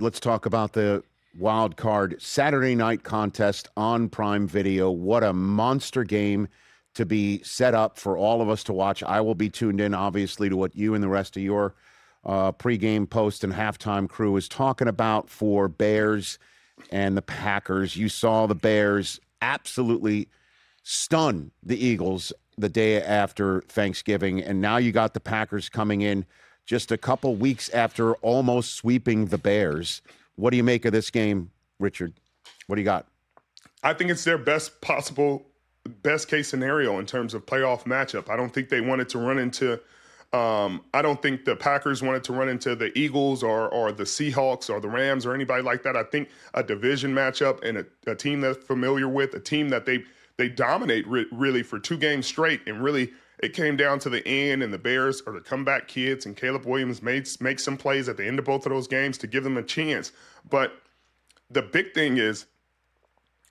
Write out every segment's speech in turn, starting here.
let's talk about the wild card Saturday night contest on Prime Video. What a monster game to be set up for all of us to watch. I will be tuned in, obviously, to what you and the rest of your pregame, post, and halftime crew is talking about for Bears and the Packers. You saw the Bears absolutely stun the Eagles the day after Thanksgiving, and now you got the Packers coming in just a couple weeks after almost sweeping the Bears. What do you make of this game, Richard? What do you got? I think it's their best case scenario in terms of playoff matchup. I don't think they wanted to run into I don't think the Packers wanted to run into the Eagles or the Seahawks or the Rams or anybody like that. I think a division matchup and a team that's familiar with, a team that they dominate really for 2 games straight, and really it came down to the end, and the Bears are the comeback kids, and Caleb Williams make some plays at the end of both of those games to give them a chance. But the big thing is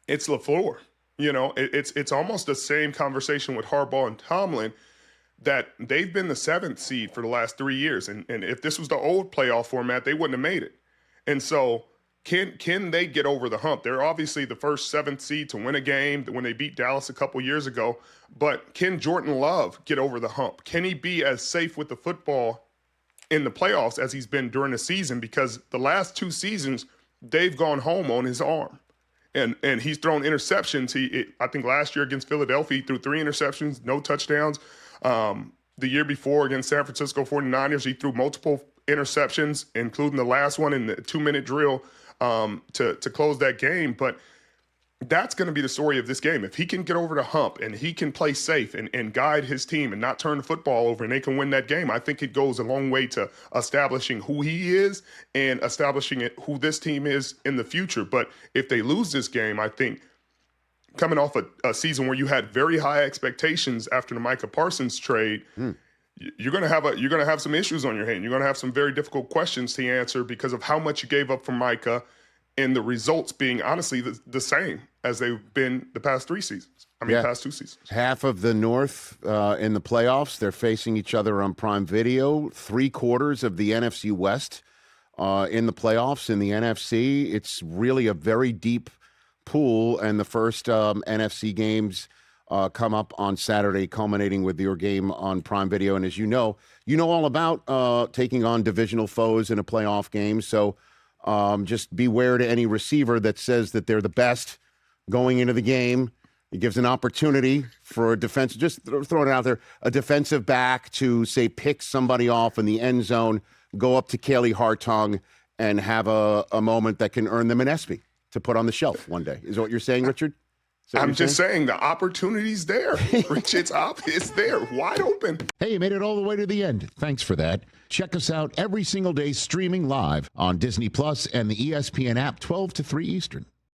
it's LaFleur. You know, it's almost the same conversation with Harbaugh and Tomlin, that they've been the 7th seed for the last 3 years. And if this was the old playoff format, they wouldn't have made it. And so can they get over the hump? They're obviously the first 7th seed to win a game when they beat Dallas a couple years ago. But can Jordan Love get over the hump? Can he be as safe with the football in the playoffs as he's been during the season? Because the last 2 seasons, they've gone home on his arm. And he's thrown interceptions. I think last year against Philadelphia, he threw 3 interceptions, no touchdowns. The year before against San Francisco 49ers, he threw multiple interceptions, including the last one in the 2-minute drill to close that game. But that's going to be the story of this game. If he can get over the hump and he can play safe and guide his team and not turn the football over, and they can win that game, I think it goes a long way to establishing who he is and establishing who this team is in the future. But if they lose this game, I think coming off a season where you had very high expectations after the Micah Parsons trade, you're going to have some issues on your hand. You're going to have some very difficult questions to answer because of how much you gave up for Micah, and the results being honestly the same as they've been the past 3 seasons. Past 2 seasons. Half of the North in the playoffs, they're facing each other on Prime Video. 3/4 of the NFC West in the playoffs. In the NFC, it's really a very deep pool, and the first NFC games come up on Saturday, culminating with your game on Prime Video. And as you know all about taking on divisional foes in a playoff game. So just beware to any receiver that says that they're the best going into the game. It gives an opportunity for a defense, just throwing it out there, a defensive back to, say, pick somebody off in the end zone, go up to Kaylee Hartung, and have a moment that can earn them an ESPY to put on the shelf one day. Is that what you're saying, Richard? I'm just saying the opportunity's there. Rich, it's there, wide open. Hey, you made it all the way to the end. Thanks for that. Check us out every single day streaming live on Disney Plus and the ESPN app 12 to 3 Eastern.